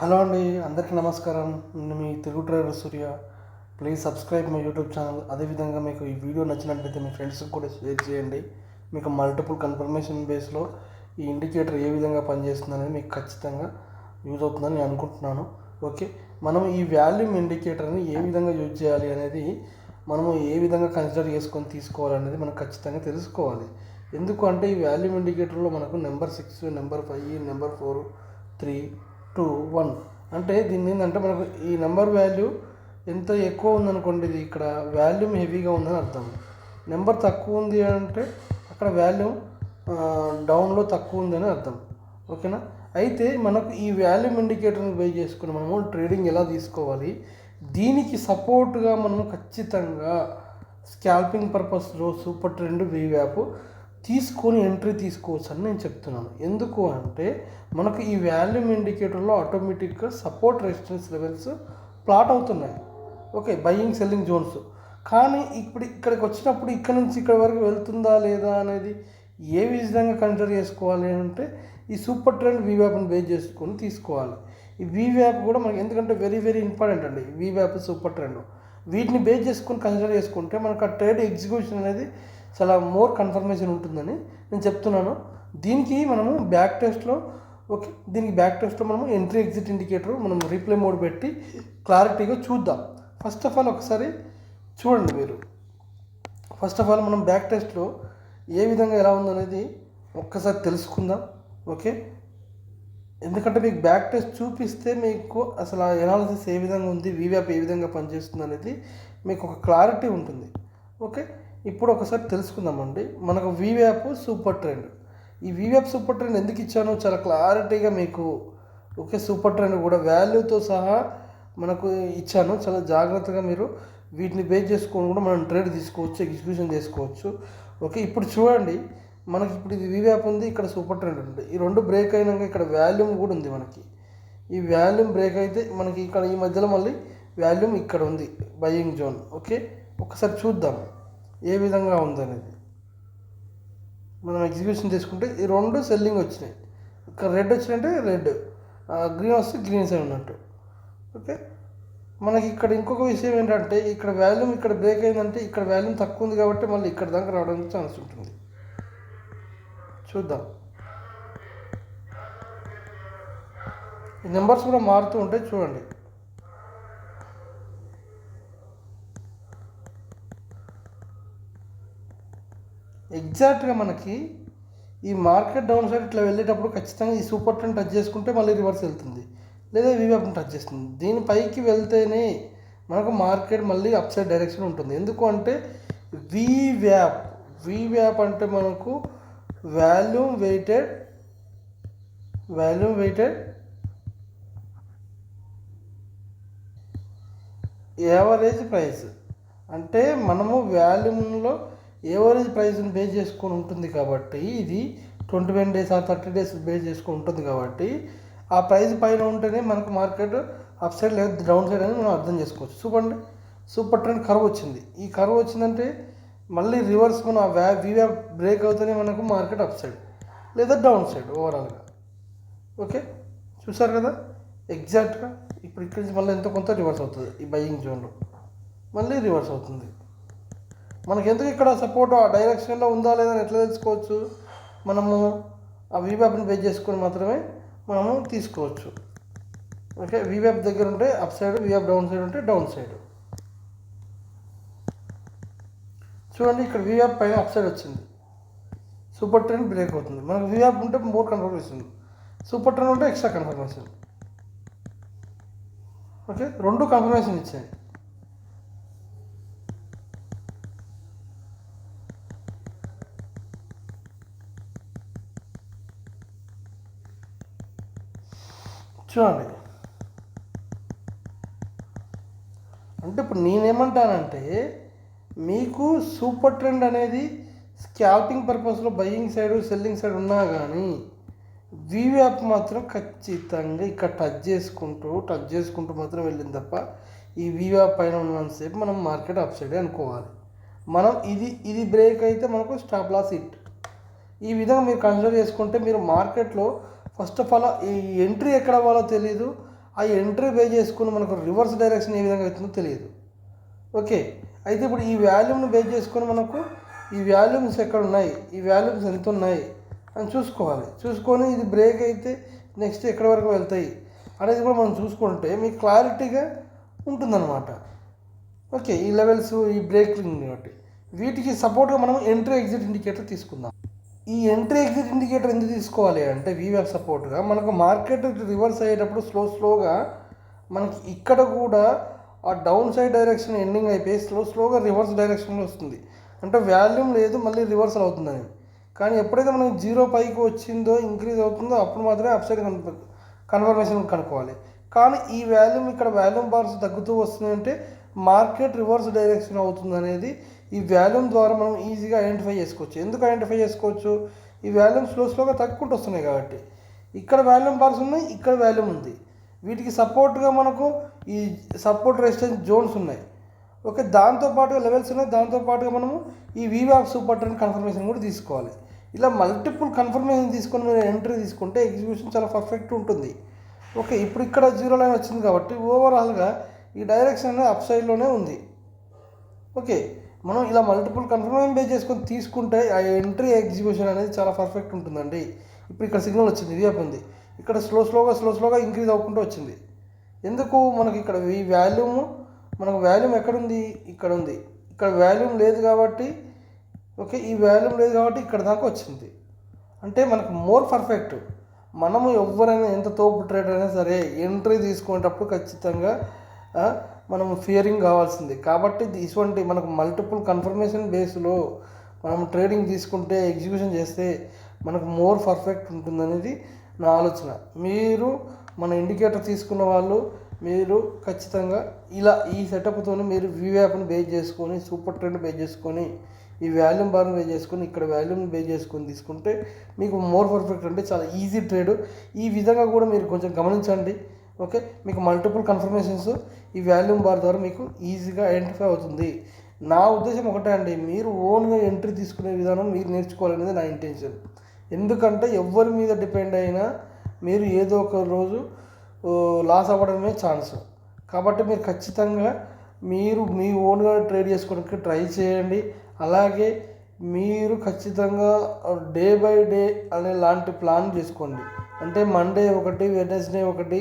Hello అండి, అందరికీ నమస్కారం. నేను మీ Telugu trader Surya. Please subscribe my YouTube channel. అదేవిధంగా మీకు ఈ వీడియో నచ్చినట్లయితే మీ ఫ్రెండ్స్కి కూడా షేర్ చేయండి. మీకు మల్టిపుల్ కన్ఫర్మేషన్ బేస్లో ఈ ఇండికేటర్ ఏ విధంగా పనిచేస్తుందనేది మీకు ఖచ్చితంగా యూజ్ అవుతుందని నేను అనుకుంటున్నాను. ఓకే, మనం ఈ వాల్యూమ్ ఇండికేటర్ని ఏ విధంగా యూజ్ చేయాలి అనేది మనము ఏ విధంగా కన్సిడర్ చేసుకొని తీసుకోవాలనేది మనం ఖచ్చితంగా తెలుసుకోవాలి. ఎందుకు అంటే ఈ వాల్యూమ్ ఇండికేటర్లో మనకు నెంబర్ 6, నెంబర్ 5, నెంబర్ 4, 3, 2, 1 అంటే దీన్ని ఏంటంటే మనకు ఈ నెంబర్ వాల్యూ ఎంత ఎక్కువ ఉందనుకోండి, ఇది ఇక్కడ వాల్యూమ్ హెవీగా ఉందని అర్థం. నెంబర్ తక్కువ ఉంది అంటే అక్కడ వాల్యూమ్ డౌన్లో తక్కువ ఉందని అర్థం. ఓకేనా? అయితే మనకు ఈ వాల్యూమ్ ఇండికేటర్ని బేస్ చేసుకుని మనము ట్రేడింగ్ ఎలా తీసుకోవాలి, దీనికి సపోర్ట్గా మనము ఖచ్చితంగా స్కాల్పింగ్ పర్పస్లో సూపర్ ట్రెండ్ వీవ్యాప్ తీసుకొని ఎంట్రీ తీసుకోవచ్చు అని నేను చెప్తున్నాను. ఎందుకు అంటే మనకు ఈ వాల్యూమ్ ఇండికేటర్లో ఆటోమేటిక్గా సపోర్ట్ రెసిస్టెన్స్ లెవెల్స్ ప్లాట్ అవుతున్నాయి. Okay, buying selling zones. కానీ ఇప్పుడు ఇక్కడికి వచ్చినప్పుడు ఇక్కడ నుంచి ఇక్కడ వరకు వెళ్తుందా లేదా అనేది ఏ విధంగా కన్సిడర్ చేసుకోవాలి అంటే ఈ సూపర్ ట్రెండ్ వీవ్యాప్ని బేస్ చేసుకొని తీసుకోవాలి. ఈ వీవ్యాప్ కూడా మనకి ఎందుకంటే వెరీ వెరీ ఇంపార్టెంట్ అండి. వీవ్యాప్, సూపర్ ట్రెండ్ వీటిని బేస్ చేసుకొని కన్సిడర్ చేసుకుంటే మనకు ఆ ట్రేడ్ ఎగ్జిక్యూషన్ అనేది చాలా మోర్ కన్ఫర్మేషన్ ఉంటుందని నేను చెప్తున్నాను. దీనికి మనము బ్యాక్ టెస్ట్లో దీనికి బ్యాక్ టెస్ట్లో మనము ఎంట్రీ ఎగ్జిట్ ఇండికేటర్ మనం రీప్లే మోడ్ పెట్టి క్లారిటీగా చూద్దాం. ఫస్ట్ ఆఫ్ ఆల్ ఒకసారి చూడండి మీరు. ఫస్ట్ ఆఫ్ ఆల్ మనం బ్యాక్ టెస్ట్లో ఏ విధంగా ఎలా ఉందనేది ఒక్కసారి తెలుసుకుందాం. ఓకే, ఎందుకంటే మీకు బ్యాక్ టెస్ట్ చూపిస్తే మీకు అసలు ఆ ఎనాలిసిస్ ఏ విధంగా ఉంది, వీవ్యాప్ ఏ విధంగా పనిచేస్తుంది అనేది మీకు ఒక క్లారిటీ ఉంటుంది. ఓకే, ఇప్పుడు ఒకసారి తెలుసుకుందామండి. మనకు వీవ్యాప్, సూపర్ ట్రెండ్. ఈ వీవ్యాప్, సూపర్ ట్రెండ్ ఎందుకు ఇచ్చానో చాలా క్లారిటీగా మీకు ఓకే, సూపర్ ట్రెండ్ కూడా వాల్యూతో సహా మనకు ఇచ్చాను. చాలా జాగ్రత్తగా మీరు వీటిని బేస్ చేసుకొని కూడా మనం ట్రేడ్ తీసుకోవచ్చు, ఎగ్జిక్యూషన్ చేసుకోవచ్చు. ఓకే, ఇప్పుడు చూడండి, మనకి ఇప్పుడు ఇది వీవ్యాప్ ఉంది, ఇక్కడ సూపర్ ట్రెండ్ ఉంది. ఈ రెండు బ్రేక్ అయినాక ఇక్కడ వాల్యూమ్ కూడా ఉంది. మనకి ఈ వాల్యూమ్ బ్రేక్ అయితే మనకి ఇక్కడ ఈ మధ్యలో మళ్ళీ వాల్యూమ్ ఇక్కడ ఉంది, బయింగ్ జోన్. ఓకే, ఒకసారి చూద్దాం ఏ విధంగా ఉందనేది. మనం ఎగ్జిక్యూషన్ తీసుకుంటే ఈ రెండు సెల్లింగ్ వచ్చినాయి. ఇక్కడ రెడ్ వచ్చినట్టే రెడ్, గ్రీన్ వస్తే గ్రీన్ సైడ్ ఉన్నట్టు. ఓకే, మనకి ఇక్కడ ఇంకొక విషయం ఏంటంటే ఇక్కడ వాల్యూమ్ ఇక్కడ బ్రేక్ అయిందంటే ఇక్కడ వాల్యూమ్ తక్కువ ఉంది కాబట్టి మళ్ళీ ఇక్కడ దాకా రావడానికి ఛాన్స్ ఉంటుంది. చూద్దాం. ఈ నెంబర్స్ కూడా మారుతూ ఉంటాయి, చూడండి. ఎగ్జాక్ట్గా మనకి ఈ మార్కెట్ డౌన్ సైడ్ ఇట్లా వెళ్ళేటప్పుడు ఖచ్చితంగా ఈ సూపర్ ట్రెండ్ టచ్ చేసుకుంటే మళ్ళీ రివర్స్ వెళ్తుంది, లేదా వీవ్యాప్ని టచ్ చేస్తుంది. దీనిపైకి వెళ్తేనే మనకు మార్కెట్ మళ్ళీ అప్ సైడ్ డైరెక్షన్ ఉంటుంది. ఎందుకు అంటే వీవ్యాప్ అంటే మనకు వాల్యూమ్ వెయిటెడ్ యావరేజ్ ప్రైస్. అంటే మనము వాల్యూమ్లో యావరేజ్ ప్రైస్ని బేస్ చేసుకొని ఉంటుంది కాబట్టి ఇది 21 days ఆర్ 30 days బేస్ చేసుకొని ఉంటుంది కాబట్టి ఆ ప్రైస్ పైన ఉంటేనే మనకు మార్కెట్ అప్ సైడ్ లేదా డౌన్ సైడ్ అనేది మనం అర్థం చేసుకోవచ్చు. చూడండి, సూపర్ ట్రెండ్ కర్వ్ వచ్చింది. ఈ కర్వ్ వచ్చిందంటే మళ్ళీ రివర్స్ మన వీవ్యాప్ బ్రేక్ అవుతూనే మనకు మార్కెట్ అప్ సైడ్ లేదా డౌన్ సైడ్ ఓవరాల్గా. ఓకే, చూసారు కదా ఎగ్జాక్ట్గా. ఇప్పుడు ఇక్కడి నుంచి మళ్ళీ ఎంతో కొంత రివర్స్ అవుతుంది. ఈ బయింగ్ జోన్లో మళ్ళీ రివర్స్ అవుతుంది. మనకి ఎందుకు ఇక్కడ సపోర్ట్ ఆ డైరెక్షన్లో ఉందా లేదా ఎట్లా తెలుసుకోవచ్చు? మనము ఆ వీవ్యాప్ని బేస్ చేసుకొని మాత్రమే మనము తీసుకోవచ్చు. ఓకే, వీవ్యాప్ దగ్గర ఉంటే అప్ సైడ్, వీవ్యాప్ డౌన్ సైడ్ ఉంటే డౌన్ సైడ్. చూడండి, ఇక్కడ వీవ్యాప్ పైన అప్ సైడ్ వచ్చింది, సూపర్ ట్రెండ్ బ్రేక్ అవుతుంది. మనకు వీవ్యాప్ ఉంటే మోర్ కన్ఫర్మేషన్, సూపర్ ట్రెండ్ ఉంటే ఎక్స్ట్రా కన్ఫర్మేషన్. ఓకే, రెండు కన్ఫర్మేషన్ ఇచ్చాయి. చూడండి, అంటే ఇప్పుడు నేనేమంటానంటే మీకు సూపర్ ట్రెండ్ అనేది స్కాల్పింగ్ పర్పస్లో బయింగ్ సైడ్, సెల్లింగ్ సైడ్ ఉన్నా కానీ వీవ్యాప్ మాత్రం ఖచ్చితంగా ఇక్కడ టచ్ చేసుకుంటూ మాత్రం వెళ్ళింది తప్ప ఈ వీవ్యాప్ పైన ఉన్నంతసేపు మనం మార్కెట్ అప్ సైడే అనుకోవాలి. మనం ఇది బ్రేక్ అయితే మనకు స్టాప్ లాస్ హిట్. ఈ విధంగా మీరు కన్సిడర్ చేసుకుంటే మీరు మార్కెట్లో ఫస్ట్ ఆఫ్ ఆల్ ఈ ఎంట్రీ ఎక్కడ అవ్వాలో తెలియదు, ఆ ఎంట్రీ బేస్ చేసుకుని మనకు రివర్స్ డైరెక్షన్ ఏ విధంగా అవుతుందో తెలియదు. ఓకే, అయితే ఇప్పుడు ఈ వాల్యూమ్ని బేస్ చేసుకొని మనకు ఈ వాల్యూమ్స్ ఎక్కడ ఉన్నాయి, ఈ వాల్యూమ్స్ ఎంత ఉన్నాయి అని చూసుకోవాలి. చూసుకొని ఇది బ్రేక్ అయితే నెక్స్ట్ ఎక్కడి వరకు వెళ్తాయి అనేది కూడా మనం చూసుకుంటే మీకు క్లారిటీగా ఉంటుందన్నమాట. ఓకే, ఈ లెవెల్స్ ఈ బ్రేకింగ్ బట్టి వీటికి సపోర్ట్గా మనం ఎంట్రీ ఎగ్జిట్ ఇండికేటర్ తీసుకుందాం. ఈ ఎంట్రీ ఎగ్జిట్ ఇండికేటర్ ఎందుకు తీసుకోవాలి అంటే వీవ్యాప్ సపోర్ట్గా మనకు మార్కెట్ రివర్స్ అయ్యేటప్పుడు స్లోగా మనకి ఇక్కడ కూడా ఆ డౌన్ సైడ్ డైరెక్షన్ ఎండింగ్ అయిపోయి స్లోగా రివర్స్ డైరెక్షన్లో వస్తుంది. అంటే వాల్యూమ్ లేదు, మళ్ళీ రివర్సల్ అవుతుందని. కానీ ఎప్పుడైతే మనకి 0 పైకి వచ్చిందో ఇంక్రీజ్ అవుతుందో అప్పుడు మాత్రమే అప్ సైడ్ కన్ఫర్మేషన్ కనుక్కోవాలి. కానీ ఈ వాల్యూమ్ ఇక్కడ వాల్యూమ్ బార్స్ తగ్గుతూ వస్తుందంటే మార్కెట్ రివర్స్ డైరెక్షన్ అవుతుంది అనేది ఈ వాల్యూమ్ ద్వారా మనం ఈజీగా ఐడెంటిఫై చేసుకోవచ్చు. ఎందుకు ఐడెంటిఫై చేసుకోవచ్చు? ఈ వాల్యూమ్ స్లోగా తగ్గుకుంటూ వస్తున్నాయి కాబట్టి. ఇక్కడ వాల్యూమ్ బార్స్ ఉన్నాయి, ఇక్కడ వాల్యూమ్ ఉంది. వీటికి సపోర్ట్గా మనకు ఈ సపోర్ట్ రెసిస్టెన్స్ జోన్స్ ఉన్నాయి. ఓకే, దాంతోపాటుగా లెవెల్స్ ఉన్నాయి. దాంతోపాటుగా మనము ఈ వీవ్యాప్ సూపర్ ట్రెండ్ కన్ఫర్మేషన్ కూడా తీసుకోవాలి. ఇలా మల్టిపుల్ కన్ఫర్మేషన్ తీసుకొని మీరు ఎంట్రీ తీసుకుంటే ఎగ్జిక్యూషన్ చాలా పర్ఫెక్ట్ ఉంటుంది. ఓకే, ఇప్పుడు ఇక్కడ 0 లైన్ వచ్చింది కాబట్టి ఓవరాల్గా ఈ డైరెక్షన్ అనేది అప్ సైడ్లోనే ఉంది. ఓకే, మనం ఇలా మల్టిపుల్ కన్ఫర్మేషన్ బేస్ చేసుకొని తీసుకుంటే ఆ ఎంట్రీ ఎగ్జిక్యూషన్ అనేది చాలా పర్ఫెక్ట్ ఉంటుందండి. ఇప్పుడు ఇక్కడ సిగ్నల్ వచ్చింది, వీవ్యాప్ ఉంది. ఇక్కడ స్లోగా ఇంక్రీజ్ అవ్వకుంటూ వచ్చింది. ఎందుకు? మనకి ఇక్కడ ఈ మనకు వాల్యూమ్ ఎక్కడుంది? ఇక్కడ ఉంది. ఇక్కడ వాల్యూమ్ లేదు కాబట్టి ఓకే, ఈ వాల్యూమ్ లేదు కాబట్టి ఇక్కడ దాకా వచ్చింది. అంటే మనకు మోర్ పర్ఫెక్ట్. మనము ఎవరైనా ఎంత తోపు ట్రేడర్ అయినా సరే ఎంట్రీ తీసుకునేటప్పుడు ఖచ్చితంగా మనం ఫియరింగ్ కావాల్సింది. కాబట్టి ఇటువంటి మనకు మల్టిపుల్ కన్ఫర్మేషన్ బేస్లో మనం ట్రేడింగ్ తీసుకుంటే ఎగ్జిక్యూషన్ చేస్తే మనకు మోర్ పర్ఫెక్ట్ ఉంటుందనేది నా ఆలోచన. మీరు మన ఇండికేటర్ తీసుకున్న వాళ్ళు మీరు ఖచ్చితంగా ఇలా ఈ సెటప్తో మీరు వీవ్యాప్ని బేస్ చేసుకొని సూపర్ ట్రెండ్ బేస్ చేసుకొని ఈ వాల్యూమ్ బార్ని బేస్ చేసుకొని ఇక్కడ వాల్యూమ్ని బేస్ చేసుకొని తీసుకుంటే మీకు మోర్ పర్ఫెక్ట్ అంటే చాలా ఈజీ ట్రేడ్. ఈ విధంగా కూడా మీరు కొంచెం గమనించండి. ఓకే, మీకు మల్టిపుల్ కన్ఫర్మేషన్స్ ఈ వాల్యూమ్ బార్ ద్వారా మీకు ఈజీగా ఐడెంటిఫై అవుతుంది. నా ఉద్దేశం ఒకటే అండి, మీరు ఓన్గా ఎంట్రీ తీసుకునే విధానం మీరు నేర్చుకోవాలనేది నా ఇంటెన్షన్. ఎందుకంటే ఎవరి మీద డిపెండ్ అయినా మీరు ఏదో ఒక రోజు లాస్ అవ్వడమే ఛాన్స్. కాబట్టి మీరు ఖచ్చితంగా మీరు మీ ఓన్గా ట్రేడ్ చేసుకోవడానికి ట్రై చేయండి. అలాగే మీరు ఖచ్చితంగా డే బై డే అనే లాంటి ప్లాన్ చేసుకోండి. అంటే మండే ఒకటి, వెడ్నెస్డే ఒకటి,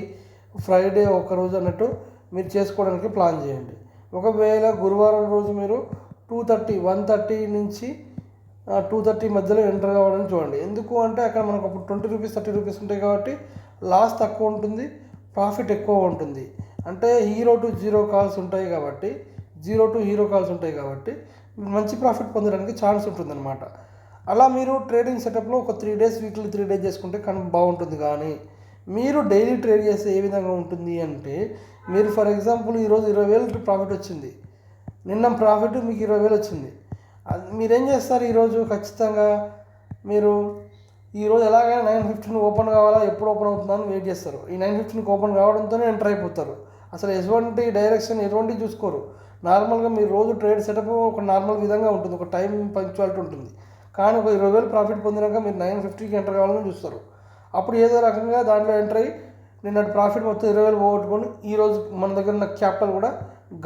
ఫ్రైడే ఒకరోజు అన్నట్టు మీరు చేసుకోవడానికి ప్లాన్ చేయండి. ఒకవేళ గురువారం రోజు మీరు 1:30 నుంచి 2:30 మధ్యలో ఎంటర్ కావడానికి చూడండి. ఎందుకు అంటే అక్కడ మనకు అప్పుడు 20 రూపీస్ 30 రూపీస్ ఉంటాయి కాబట్టి లాస్ తక్కువ ఉంటుంది, ప్రాఫిట్ ఎక్కువ ఉంటుంది. అంటే 0 to 0 కాల్స్ ఉంటాయి కాబట్టి 0 to హీరో కాల్స్ ఉంటాయి కాబట్టి మంచి ప్రాఫిట్ పొందడానికి ఛాన్స్ ఉంటుందన్నమాట. అలా మీరు ట్రేడింగ్ సెటప్లో ఒక 3 days వీక్లీ 3 days చేసుకుంటే కానీ బాగుంటుంది. కానీ మీరు డైలీ ట్రేడ్ చేస్తే ఏ విధంగా ఉంటుంది అంటే మీరు ఫర్ ఎగ్జాంపుల్ ఈరోజు 20,000 ప్రాఫిట్ వచ్చింది, నిన్న ప్రాఫిట్ మీకు 20,000 వచ్చింది. మీరేం చేస్తారు? ఈరోజు ఖచ్చితంగా మీరు ఈరోజు ఎలాగైనా 9:15 ఓపెన్ కావాలా, ఎప్పుడు ఓపెన్ అవుతుందని వెయిట్ చేస్తారు. ఈ 9:15 ఓపెన్ కావడంతోనే ఎంటర్ అయిపోతారు. అసలు ఎటువంటి డైరెక్షన్ ఎటువంటి చూసుకోరు. నార్మల్గా మీరు రోజు ట్రేడ్ సెటప్ ఒక నార్మల్ విధంగా ఉంటుంది, ఒక టైం పంక్చువాలిటీ ఉంటుంది. కానీ ఒక 20,000 ప్రాఫిట్ పొందినాక మీరు 9:50కి ఎంటర్ కావాలని చూస్తారు. అప్పుడు ఏదో రకంగా దాంట్లో ఎంటర్ అయ్యి నిన్నటి ప్రాఫిట్ మొత్తం 20,000 పోగొట్టుకొని ఈరోజు మన దగ్గర ఉన్న క్యాపిటల్ కూడా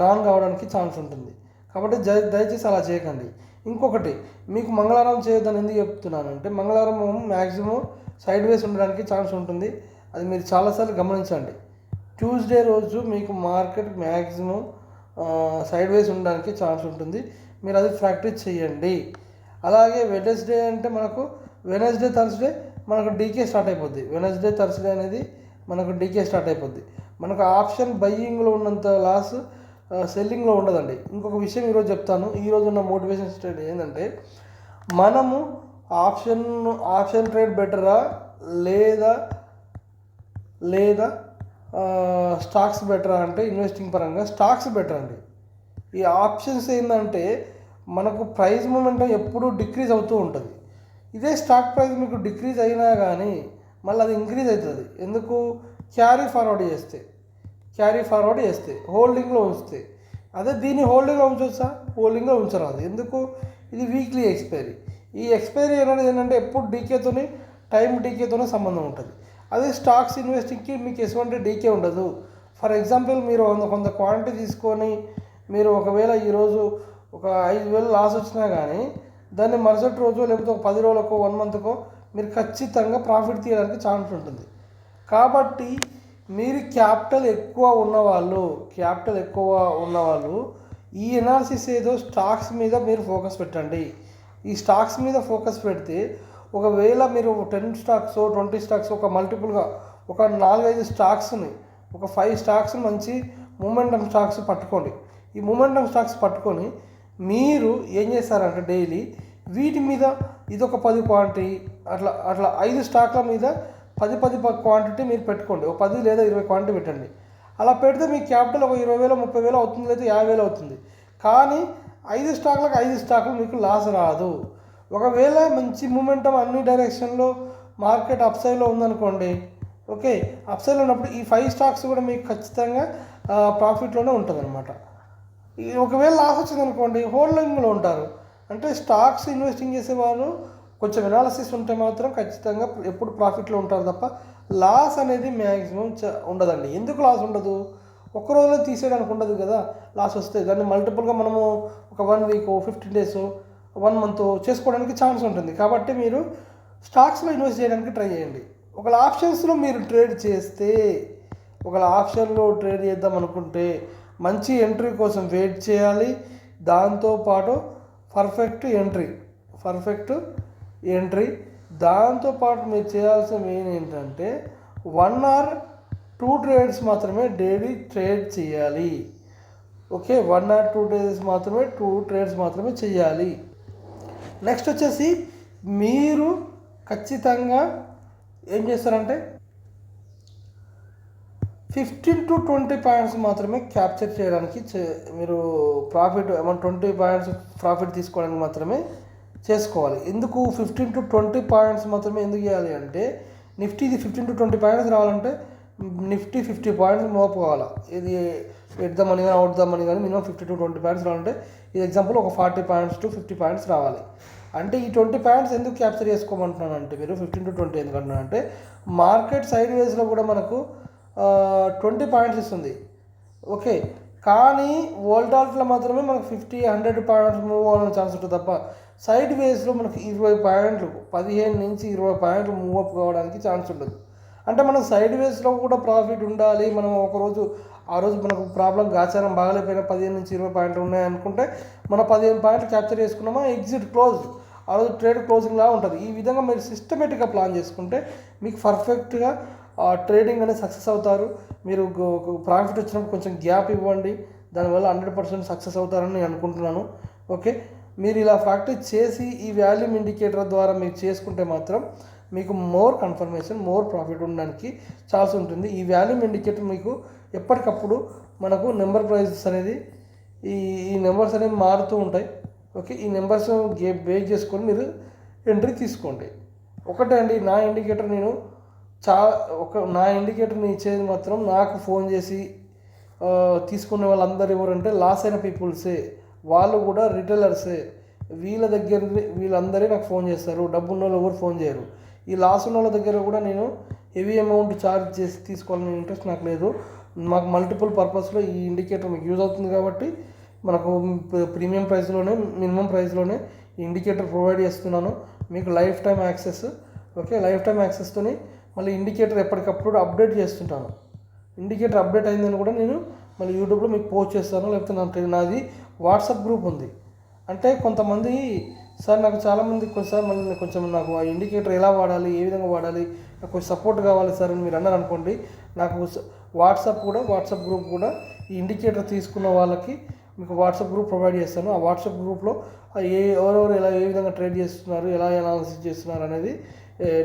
గాన్ కావడానికి ఛాన్స్ ఉంటుంది. కాబట్టి దయచేసి అలా చేయకండి. ఇంకొకటి, మీకు మంగళవారం చేయొద్దని ఎందుకు చెప్తున్నానంటే మంగళవారం మ్యాక్సిమం సైడ్ వేస్ ఉండడానికి ఛాన్స్ ఉంటుంది. అది మీరు చాలాసార్లు గమనించండి. ట్యూస్డే రోజు మీకు మార్కెట్ మ్యాక్సిమం సైడ్ వేస్ ఉండడానికి ఛాన్స్ ఉంటుంది. మీరు అది ప్రాక్టీస్ చేయండి. అలాగే వెడ్నెస్డే అంటే మనకు వెడ్నెస్డే థర్స్డే మనకు డీకే స్టార్ట్ అయిపోద్ది. వెడ్నెస్డే థర్స్డే అనేది మనకు డీకే స్టార్ట్ అయిపోద్ది. మనకు ఆప్షన్ బయ్యింగ్లో ఉన్నంత లాస్ సెల్లింగ్లో ఉండదండి. ఇంకొక విషయం ఈరోజు చెప్తాను. ఈరోజు ఉన్న మోటివేషన్ స్టేట్ ఏంటంటే మనము ఆప్షన్ ట్రేడ్ బెటరా లేదా స్టాక్స్ బెటరా అంటే ఇన్వెస్టింగ్ పరంగా స్టాక్స్ బెటర్ అండి. ఈ ఆప్షన్స్ ఏంటంటే మనకు ప్రైస్ మూమెంటం ఎప్పుడూ డిక్రీజ్ అవుతూ ఉంటుంది. ఇదే స్టాక్ ప్రైస్ మీకు డిక్రీజ్ అయినా కానీ మళ్ళీ అది ఇంక్రీజ్ అవుతుంది. ఎందుకు? క్యారీ ఫార్వర్డ్ చేస్తే హోల్డింగ్లో ఉంచితే. అదే దీన్ని హోల్డింగ్లో ఉంచవచ్చా? హోల్డింగ్లో ఉంచరాదు. ఎందుకు? ఇది వీక్లీ ఎక్స్పైరీ. ఈ ఎక్స్పైరీ అనేది ఏంటంటే ఎప్పుడు టైం డీకేతోనే సంబంధం ఉంటుంది. అదే స్టాక్స్ ఇన్వెస్టింగ్కి మీకు ఎటువంటి డీకే ఉండదు. ఫర్ ఎగ్జాంపుల్ మీరు కొంత క్వాంటిటీ తీసుకొని మీరు ఒకవేళ ఈరోజు ఒక 5,000 లాస్ వచ్చినా కానీ దాన్ని మరుసటి రోజు లేకపోతే ఒక 10 రోజులకో 1 మంత్కో మీరు ఖచ్చితంగా ప్రాఫిట్ తీయడానికి ఛాన్స్ ఉంటుంది. కాబట్టి మీరు క్యాపిటల్ ఎక్కువ ఉన్నవాళ్ళు ఈ ఎనాలిసిస్ ఏదో స్టాక్స్ మీద మీరు ఫోకస్ పెట్టండి. ఈ స్టాక్స్ మీద ఫోకస్ పెడితే ఒకవేళ మీరు 10 స్టాక్స్ 20 స్టాక్స్ ఒక మల్టిపుల్గా ఒక 4-5 స్టాక్స్ని ఒక 5 స్టాక్స్ని మంచి మూమెంటమ్ స్టాక్స్ పట్టుకోండి. ఈ మూమెంటమ్ స్టాక్స్ పట్టుకొని మీరు ఏం చేస్తారంటే డైలీ వీటి మీద ఇదొక 10 క్వాంటిటీ అట్లా 5 స్టాక్ల మీద 10 క్వాంటిటీ మీరు పెట్టుకోండి. ఒక 10 లేదా 20 క్వాంటిటీ పెట్టండి. అలా పెడితే మీ క్యాపిటల్ ఒక 20,000 30,000 అవుతుంది, లేదా 50,000 అవుతుంది. కానీ 5 స్టాక్లు మీకు లాస్ రాదు. ఒకవేళ మంచి మూమెంటం అన్ని డైరెక్షన్లో మార్కెట్ అప్సైడ్లో ఉందనుకోండి, ఓకే, అప్సైడ్లో ఉన్నప్పుడు ఈ 5 స్టాక్స్ కూడా మీకు ఖచ్చితంగా ప్రాఫిట్లోనే ఉంటుంది అనమాట. ఒకవేళ లాస్ వచ్చిందనుకోండి హోల్డింగ్లో ఉంటారు. అంటే స్టాక్స్ ఇన్వెస్టింగ్ చేసేవారు కొంచెం ఎనాలిసిస్ ఉంటే మాత్రం ఖచ్చితంగా ఎప్పుడు ప్రాఫిట్లో ఉంటారు తప్ప లాస్ అనేది మ్యాక్సిమం ఉండదండి. ఎందుకు లాస్ ఉండదు? ఒక్క రోజులో తీసేయడానికి ఉండదు కదా. లాస్ వస్తే దాన్ని మల్టిపుల్గా మనము ఒక 1 వీక్ 15 డేస్ 1 మంత్ చేసుకోవడానికి ఛాన్స్ ఉంటుంది. కాబట్టి మీరు స్టాక్స్లో ఇన్వెస్ట్ చేయడానికి ట్రై చేయండి. ఒకవేళ ఆప్షన్స్లో మీరు ట్రేడ్ చేస్తే, ఒకవేళ ఆప్షన్లో ట్రేడ్ చేద్దాం అనుకుంటే మంచి ఎంట్రీ కోసం వెయిట్ చేయాలి. దాంతోపాటు పర్ఫెక్ట్ ఎంట్రీ దాంతోపాటు మీరు చేయాల్సిన మెయిన్ ఏంటంటే 1 or 2 ట్రేడ్స్ మాత్రమే డైలీ ట్రేడ్ చేయాలి. ఓకే, 1 or 2 డేస్ మాత్రమే 2 ట్రేడ్స్ మాత్రమే చేయాలి. నెక్స్ట్ వచ్చేసి మీరు ఖచ్చితంగా ఏం చేస్తారంటే 15 to 20 పాయింట్స్ మాత్రమే క్యాప్చర్ చేయడానికి మీరు ప్రాఫిట్ అమౌంట్ 20 పాయింట్స్ ప్రాఫిట్ తీసుకోవడానికి మాత్రమే చేసుకోవాలి. ఎందుకు 15 to 20 పాయింట్స్ మాత్రమే ఎందుకు చేయాలి అంటే నిఫ్టీది 15 to 20 పాయింట్స్ రావాలంటే నిఫ్టీ 50 పాయింట్స్ మోపుకోవాలి. ఇది ఎట్ ద మనీ కానీ అవుట్ ద మనీ కానీ మినిమం 15 to 20 పాయింట్స్ రావాలంటే ఇది ఎగ్జాంపుల్ ఒక 40 పాయింట్స్ to 50 పాయింట్స్ రావాలి. అంటే ఈ 20 పాయింట్స్ ఎందుకు క్యాప్చర్ చేసుకోమంటున్నాను అంటే మీరు 15 to 20 ఎందుకు అంటున్నానంటే మార్కెట్ సైడ్ వేస్లో కూడా మనకు 20 పాయింట్స్ ఇస్తుంది. ఓకే, కానీ వోల్టాలిటీలో మాత్రమే మనకు 50-100 పాయింట్స్ మూవ్ అవ్వడానికి ఛాన్స్ ఉంటుంది తప్ప సైడ్ వేస్లో మనకు 20 పాయింట్లు 15 నుంచి 20 పాయింట్లు మూవ్ అప్ కావడానికి ఛాన్స్ ఉండదు. అంటే మనం సైడ్ వేస్లో కూడా ప్రాఫిట్ ఉండాలి. మనం ఆ రోజు మనకు ప్రాబ్లం గాచారం బాగలేకపోయినా 15 నుంచి 20 పాయింట్లు ఉన్నాయనుకుంటే మనం 15 పాయింట్లు క్యాప్చర్ చేసుకున్నామా ఎగ్జిట్ క్లోజ్, ఆ రోజు ట్రేడ్ క్లోజింగ్లా ఉంటుంది. ఈ విధంగా మీరు సిస్టమేటిక్గా ప్లాన్ చేసుకుంటే మీకు పర్ఫెక్ట్గా ట్రేడింగ్ అనేది సక్సెస్ అవుతారు. మీరు ప్రాఫిట్ వచ్చినప్పుడు కొంచెం గ్యాప్ ఇవ్వండి, దానివల్ల 100% సక్సెస్ అవుతారని నేను అనుకుంటున్నాను. ఓకే, మీరు ఇలా ప్రాక్టీస్ చేసి ఈ వాల్యూమ్ ఇండికేటర్ ద్వారా మీరు చేసుకుంటే మాత్రం మీకు మోర్ కన్ఫర్మేషన్ మోర్ ప్రాఫిట్ ఉండడానికి ఛాన్స్ ఉంటుంది. ఈ వాల్యూమ్ ఇండికేటర్ మీకు ఎప్పటికప్పుడు మనకు నెంబర్ ప్రైజెస్ అనేది ఈ నెంబర్స్ అనేవి మారుతూ ఉంటాయి. ఓకే, ఈ నెంబర్స్ బేస్ చేసుకొని మీరు ఎంట్రీ తీసుకోండి. ఒకటే అండి, నా ఇండికేటర్ని ఇచ్చేది మాత్రం నాకు ఫోన్ చేసి తీసుకునే వాళ్ళందరూ ఎవరంటే లాస్ అయిన పీపుల్సే, వాళ్ళు కూడా రిటైలర్సే. వీళ్ళందరే నాకు ఫోన్ చేస్తారు. డబ్బు ఉన్న వాళ్ళు ఎవరు ఫోన్ చేయరు. ఈ లాస్ ఉన్న వాళ్ళ దగ్గర కూడా నేను హెవీ అమౌంట్ ఛార్జ్ చేసి తీసుకోవాలని ఇంట్రెస్ట్ నాకు లేదు. మాకు మల్టిపుల్ పర్పస్లో ఈ ఇండికేటర్ మీకు యూజ్ అవుతుంది కాబట్టి మనకు ప్రీమియం ప్రైస్లోనే మినిమం ప్రైస్లోనే ఈ ఇండికేటర్ ప్రొవైడ్ చేస్తున్నాను మీకు lifetime access. Okay, lifetime యాక్సెస్తోని మళ్ళీ ఇండికేటర్ ఎప్పటికప్పుడు అప్డేట్ చేస్తుంటాను. ఇండికేటర్ అప్డేట్ అయిందని కూడా నేను మళ్ళీ యూట్యూబ్లో మీకు పోస్ట్ చేస్తాను. లేకపోతే నాది వాట్సాప్ గ్రూప్ ఉంది. అంటే కొంతమంది సార్ నాకు చాలామంది కొంచెం నాకు ఆ ఇండికేటర్ ఎలా వాడాలి, ఏ విధంగా వాడాలి, నాకు కొంచెం సపోర్ట్ కావాలి సార్ అని మీరు అన్నారు అనుకోండి, నాకు వాట్సాప్ గ్రూప్ కూడా ఈ ఇండికేటర్ తీసుకున్న వాళ్ళకి మీకు వాట్సాప్ గ్రూప్ ప్రొవైడ్ చేస్తాను. ఆ వాట్సాప్ గ్రూప్లో ఎవరెవరు ఏ విధంగా ట్రేడ్ చేస్తున్నారు, ఎలా అనాలిసిస్ చేస్తున్నారు అనేది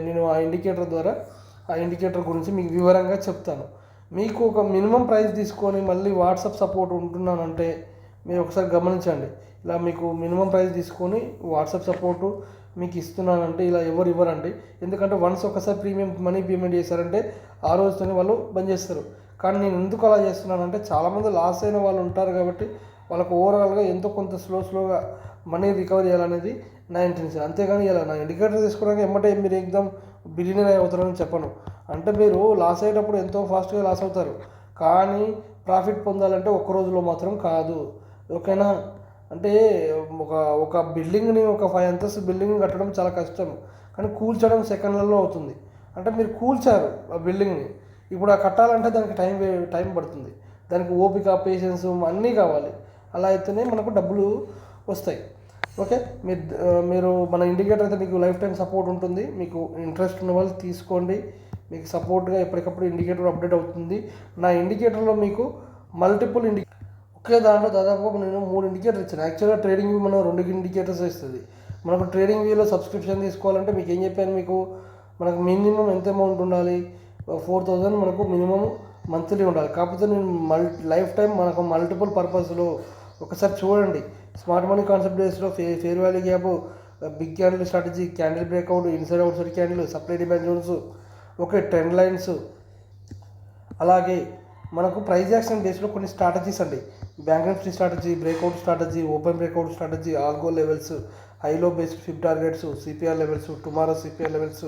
నేను ఆ ఇండికేటర్ గురించి మీకు వివరంగా చెప్తాను. మీకు ఒక మినిమం ప్రైస్ తీసుకొని మళ్ళీ వాట్సాప్ సపోర్ట్ ఉంటున్నానంటే మీరు ఒకసారి గమనించండి. ఇలా మీకు మినిమం ప్రైస్ తీసుకొని వాట్సాప్ సపోర్టు మీకు ఇస్తున్నానంటే ఇలా ఎవరు ఇవ్వరండి. ఎందుకంటే వన్స్ ఒకసారి ప్రీమియం మనీ పేమెంట్ చేశారంటే ఆ రోజుతోనే వాళ్ళు బంద్ చేస్తారు. కానీ నేను ఎందుకు అలా చేస్తున్నానంటే చాలామంది లాస్ అయిన వాళ్ళు ఉంటారు కాబట్టి వాళ్ళకు ఓవరాల్గా ఎంతో కొంత స్లోగా మనీ రికవర్ చేయాలనేది నా ఇంటెన్షన్. అంతేగాని ఇలా నా ఇండికేటర్ తీసుకోవడానికి ఎమ్మటే మీరు ఎగ్జామ్ బిలియనర్ అవుతారని చెప్పను. అంటే మీరు లాస్ అయ్యేటప్పుడు ఎంతో ఫాస్ట్గా లాస్ అవుతారు, కానీ ప్రాఫిట్ పొందాలంటే ఒక్క రోజులో మాత్రం కాదు. ఓకేనా? అంటే ఒక ఒక బిల్డింగ్ని, ఒక 5 అంతస్తు బిల్డింగ్ కట్టడం చాలా కష్టం, కానీ కూల్చడం సెకండ్లలో అవుతుంది. అంటే మీరు కూల్చారు ఆ బిల్డింగ్ని, ఇప్పుడు ఆ కట్టాలంటే దానికి టైం పడుతుంది. దానికి ఓపిక, పేషెన్స్ అన్నీ కావాలి. అలా అయితేనే మనకు డబ్బులు వస్తాయి. ఓకే, మీరు మన ఇండికేటర్ అయితే మీకు లైఫ్ టైం సపోర్ట్ ఉంటుంది. మీకు ఇంట్రెస్ట్ ఉన్న వాళ్ళు తీసుకోండి. మీకు సపోర్ట్గా ఎప్పటికప్పుడు ఇండికేటర్ అప్డేట్ అవుతుంది. నా ఇండికేటర్లో మీకు మల్టిపుల్ ఒకే దాంట్లో దాదాపు నేను 3 ఇండికేటర్ ఇచ్చాను. యాక్చువల్గా ట్రేడింగ్ వ్యూ మనం 2 ఇండికేటర్స్ ఇస్తుంది. మనకు ట్రేడింగ్ వ్యూలో సబ్స్క్రిప్షన్ తీసుకోవాలంటే మీకు ఏం చెప్పాను, మీకు మనకు మినిమం ఎంత అమౌంట్ ఉండాలి, 4,000 మనకు మినిమం మంత్లీ ఉండాలి. కాకపోతే నేను లైఫ్ టైం మనకు మల్టిపుల్ పర్పస్లో ఒకసారి చూడండి. స్మార్ట్ మనీ కాన్సెప్ట్ బేస్లో fair value gap, big candle strategy, candle breakout, inside outside candle, supply demand zones, okay, trend lines, అలాగే మనకు ప్రైస్ యాక్షన్ బేస్లో కొన్ని స్ట్రాటజీస్ అండి. Bank Nifty strategy, breakout strategy, open breakout strategy, algo levels, high low based fib targets, CPR levels, tomorrow CPR levels,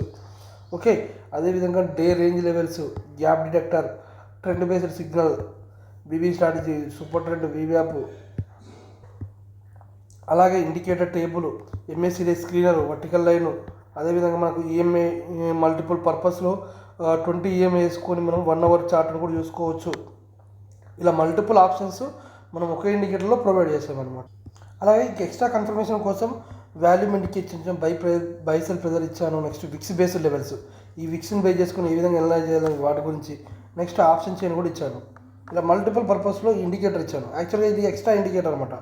okay, అదేవిధంగా day range levels, gap detector, trend based signal, BB strategy, super trend, వీవ్యాప్, అలాగే indicator table, MACD screener, vertical line, అదేవిధంగా మనకు EMA multiple పర్పస్లో 20 EMA వేసుకొని మనం 1 hour చార్ట్ను కూడా చూసుకోవచ్చు. ఇలా మల్టిపుల్ ఆప్షన్స్ మనం ఒకే ఇండికేటర్లో ప్రొవైడ్ చేస్తామన్నమాట. అలాగే ఎక్స్ట్రా కన్ఫర్మేషన్ కోసం volume indication buy sell pressure ఇచ్చాను. నెక్స్ట్ విక్స్ బేస్డ్ లెవెల్స్, ఈ విక్స్ని బేస్ చేసుకుని ఏ విధంగా అనలైజ్ చేయాలని వాటి గురించి, నెక్స్ట్ ఆప్షన్ చైన్ కూడా ఇచ్చాను. ఇలా మల్టిపుల్ పర్పస్లో ఇండికేటర్ ఇచ్చాను. యాక్చువల్గా ఇది ఎక్స్ట్రా ఇండికేటర్ అనమాట.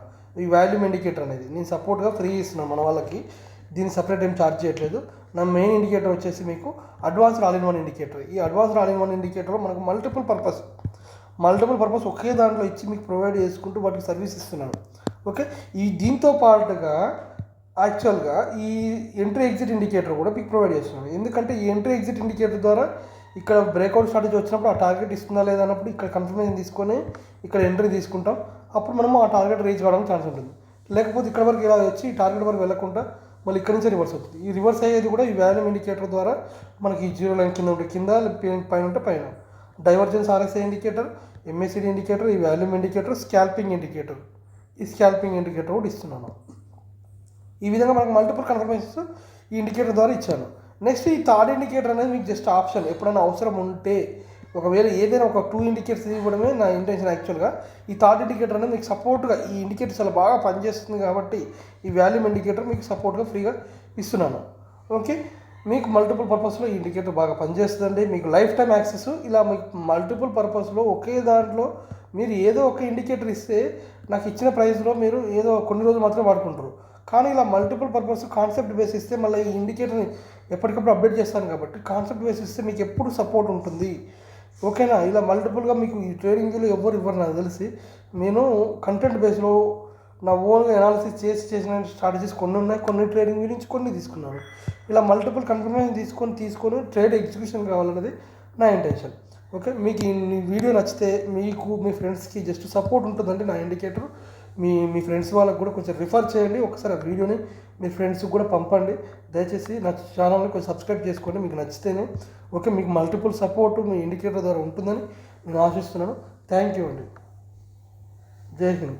ఈ వాల్యూమ్ ఇండికేటర్ అనేది నేను సపోర్ట్గా ఫ్రీ ఇస్తున్నాను మన వాళ్ళకి. దీన్ని సపరేట్ ఏం ఛార్జ్ చేయట్లేదు. నా మెయిన్ ఇండికేటర్ వచ్చేసి మీకు advanced all in one indicator. ఈ అడ్వాన్స్డ్ ఆల్ ఇన్ వన్ ఇండికేటర్లో మనకు మల్టిపుల్ పర్పస్ ఒకే దాంట్లో ఇచ్చి మీకు ప్రొవైడ్ చేసుకుంటూ వాటికి సర్వీస్ ఇస్తున్నాను. ఓకే, ఈ దీంతో పాటుగా యాక్చువల్గా ఈ ఎంట్రీ ఎగ్జిట్ ఇండికేటర్ కూడా మీకు ప్రొవైడ్ చేస్తున్నాను. ఎందుకంటే ఈ ఎంట్రీ ఎగ్జిట్ ఇండికేటర్ ద్వారా ఇక్కడ బ్రేక్అవుట్ స్ట్రాటజీ వచ్చినప్పుడు ఆ టార్గెట్ ఇస్తుందా లేదా అన్నప్పుడు ఇక్కడ కన్ఫర్మేషన్ తీసుకొని ఇక్కడ ఎంట్రీ తీసుకుంటాం. అప్పుడు మనము ఆ టార్గెట్ రీచ్ కావడానికి ఛాన్స్ ఉంటుంది. లేకపోతే ఇక్కడ వరకు ఇలా వచ్చి ఈ టార్గెట్ వరకు వెళ్ళకుండా మళ్ళీ ఇక్కడ నుంచే రివర్స్ అవుతుంది. ఈ రివర్స్ అయ్యేది కూడా ఈ వాల్యూమ్ ఇండికేటర్ ద్వారా మనకి జీరో లైన్ కింద ఉంటే కింద, పైన ఉంటే పైన. Divergence RSI indicator, MACD indicator, ఈ వాల్యూమ్ ఇండికేటర్, స్కాల్పింగ్ ఇండికేటర్, ఈ స్కాల్పింగ్ ఇండికేటర్ కూడా ఇస్తున్నాను. ఈ విధంగా మనకు మల్టిపుల్ కన్ఫర్మేషన్స్ ఈ ఇండికేటర్ ద్వారా ఇచ్చాను. నెక్స్ట్ ఈ థర్డ్ ఇండికేటర్ అనేది మీకు జస్ట్ ఆప్షన్, ఎప్పుడైనా అవసరం ఉంటే ఒకవేళ ఏదైనా ఒక 2 ఇండికేటర్స్ ఇవ్వడమే నా ఇంటెన్షన్. యాక్చువల్గా ఈ థర్డ్ ఇండికేటర్ అనేది మీకు సపోర్ట్గా, ఈ ఇండికేటర్ చాలా బాగా పనిచేస్తుంది కాబట్టి ఈ వాల్యూమ్ ఇండికేటర్ మీకు సపోర్ట్గా ఫ్రీగా ఇస్తున్నాను. ఓకే, మీకు మల్టిపుల్ పర్పస్లో ఈ ఇండికేటర్ బాగా పనిచేస్తుందండి. మీకు లైఫ్ టైం యాక్సెస్. ఇలా మీకు మల్టిపుల్ పర్పస్లో ఒకే దాంట్లో మీరు ఏదో ఒక ఇండికేటర్ ఇస్తే నాకు ఇచ్చిన ప్రైస్లో మీరు ఏదో కొన్ని రోజులు మాత్రమే వాడుకుంటారు. కానీ ఇలా మల్టిపుల్ పర్పస్ కాన్సెప్ట్ బేస్ ఇస్తే మళ్ళీ ఈ ఇండికేటర్ని ఎప్పటికప్పుడు అప్డేట్ చేస్తాను కాబట్టి కాన్సెప్ట్ బేస్ ఇస్తే మీకు ఎప్పుడు సపోర్ట్ ఉంటుంది. ఓకేనా? ఇలా మల్టిపుల్గా మీకు ఈ ట్రేడింగ్లో ఎవ్వరు ఇవ్వరు నాకు తెలిసి. నేను కంటెంట్ బేస్లో నా ఓన్గా అనాలిసిస్ చేసిన స్ట్రాటజీస్ కొన్ని ఉన్నాయి, కొన్ని ట్రేడింగ్ గురించి కొన్ని తీసుకున్నాను. ఇలా మల్టిపుల్ కన్ఫర్మేషన్ తీసుకొని ట్రేడ్ ఎగ్జిక్యూషన్ కావాలన్నది నా ఇంటెన్షన్. ఓకే, మీకు ఈ వీడియో నచ్చితే మీకు మీ ఫ్రెండ్స్కి జస్ట్ సపోర్ట్ ఉంటుందండి నా ఇండికేటర్. మీ ఫ్రెండ్స్ వాళ్ళకు కూడా కొంచెం రిఫర్ చేయండి. ఒకసారి ఆ వీడియోని మీ ఫ్రెండ్స్కి కూడా పంపండి. దయచేసి నా ఛానల్ని కొంచెం సబ్స్క్రైబ్ చేసుకోండి మీకు నచ్చితేనే. ఓకే, మీకు మల్టిపుల్ సపోర్టు మీ ఇండికేటర్ ద్వారా ఉంటుందని నేను ఆశిస్తున్నాను. థ్యాంక్ యూ అండి. జై హింద్.